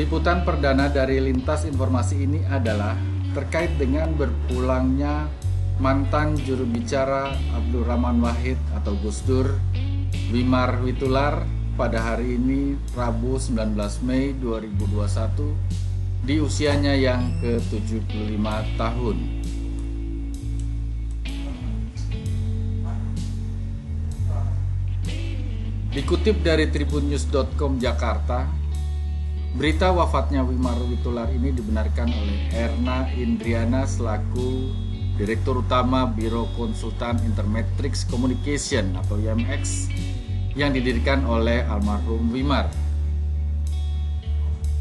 Liputan perdana dari Lintas Informasi ini adalah terkait dengan berpulangnya mantan juru bicara Abdurrahman Wahid atau Gus Dur, Wimar Witular, pada hari ini Rabu 19 Mei 2021 di usianya yang ke-75 tahun. Dikutip dari tribunnews.com Jakarta, berita wafatnya Wimar Witular ini dibenarkan oleh Erna Indriana selaku Direktur Utama Biro Konsultan Intermetrix Communication atau IMX yang didirikan oleh almarhum Wimar.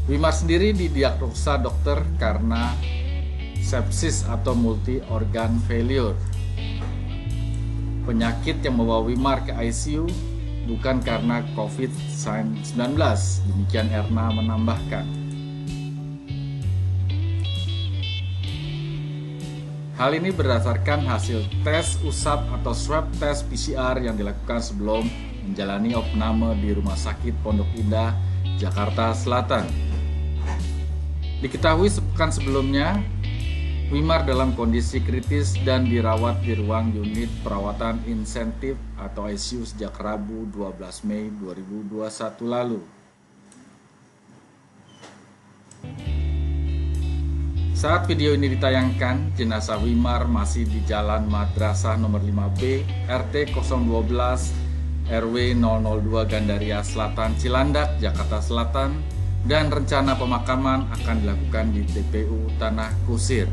Wimar sendiri didiagnosa dokter karena sepsis atau multi organ failure. Penyakit yang membawa Wimar ke ICU bukan karena COVID-19, demikian Erna menambahkan. Hal ini berdasarkan hasil tes usap atau swab test PCR yang dilakukan sebelum menjalani opname di Rumah Sakit Pondok Indah, Jakarta Selatan. Diketahui sepekan sebelumnya, Wimar dalam kondisi kritis dan dirawat di ruang unit perawatan insentif atau ICU sejak Rabu 12 Mei 2021 lalu. Saat video ini ditayangkan, jenazah Wimar masih di Jalan Madrasah nomor 5B, RT 012, RW 002 Gandaria Selatan, Cilandak, Jakarta Selatan, dan rencana pemakaman akan dilakukan di TPU Tanah Kusir.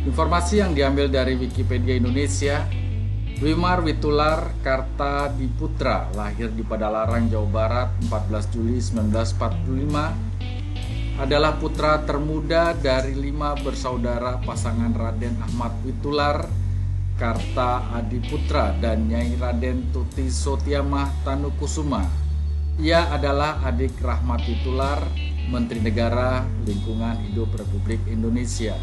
Informasi yang diambil dari Wikipedia Indonesia, Wimar Witular Kartadiputra lahir di Padalarang, Jawa Barat 14 Juli 1945, adalah putra termuda dari 5 bersaudara pasangan Raden Ahmad Witular Kartadiputra dan Nyai Raden Tuti Sotiamah Tanukusuma. Ia adalah adik Rahmat Witular, Menteri Negara Lingkungan Hidup Republik Indonesia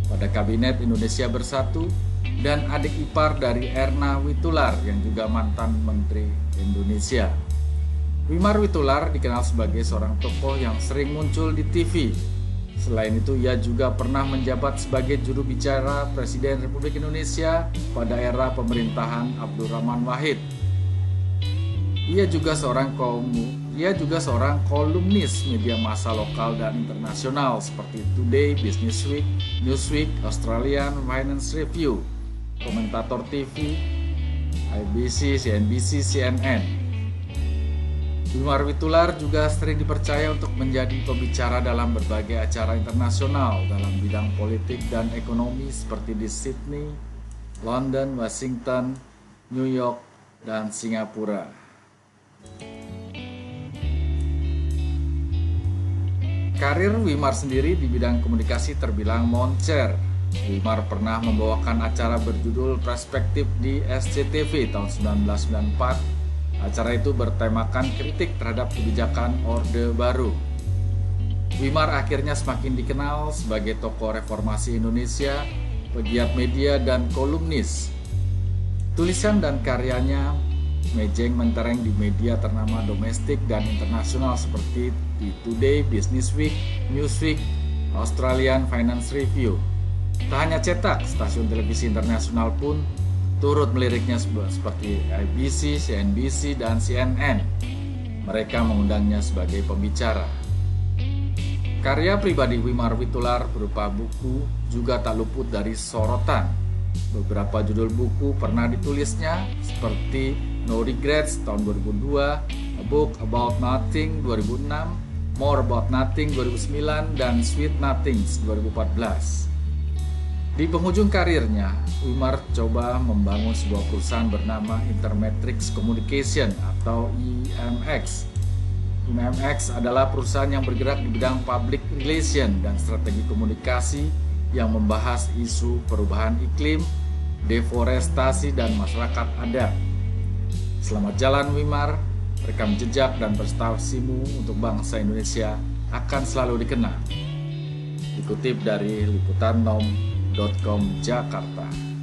pada Kabinet Indonesia Bersatu, dan adik ipar dari Erna Witular yang juga mantan Menteri Indonesia. Wimar Witular dikenal sebagai seorang tokoh yang sering muncul di TV. Selain itu, ia juga pernah menjabat sebagai juru bicara Presiden Republik Indonesia pada era pemerintahan Abdurrahman Wahid. Ia juga seorang kolumnis media massa lokal dan internasional seperti Today, Business Week, Newsweek, Australian Finance Review, komentator TV, IBC, CNBC, CNN. Wimar Witular juga sering dipercaya untuk menjadi pembicara dalam berbagai acara internasional dalam bidang politik dan ekonomi seperti di Sydney, London, Washington, New York, dan Singapura. Karir Wimar sendiri di bidang komunikasi terbilang moncer. Wimar pernah membawakan acara berjudul Perspektif di SCTV tahun 1994. Acara itu bertemakan kritik terhadap kebijakan Orde Baru. Wimar akhirnya semakin dikenal sebagai tokoh reformasi Indonesia, pegiat media, dan kolumnis. Tulisan dan karyanya mejeng mentereng di media ternama domestik dan internasional seperti di Today, Business Week, Newsweek, Australian Finance Review. Tak hanya cetak, stasiun televisi internasional pun turut meliriknya seperti IBC, CNBC, dan CNN. Mereka mengundangnya sebagai pembicara. Karya pribadi Wimar Witular berupa buku juga tak luput dari sorotan. Beberapa judul buku pernah ditulisnya seperti No Regrets tahun 2002, A Book About Nothing 2006, More About Nothing 2009, dan Sweet Nothings 2014. Di penghujung karirnya, Wimar coba membangun sebuah perusahaan bernama Intermetrix Communication atau IMX. IMX adalah perusahaan yang bergerak di bidang public relation dan strategi komunikasi yang membahas isu perubahan iklim, deforestasi, dan masyarakat adat. Selamat jalan Wimar, rekam jejak dan prestasimu untuk bangsa Indonesia akan selalu dikenang. Dikutip dari liputannom.com Jakarta.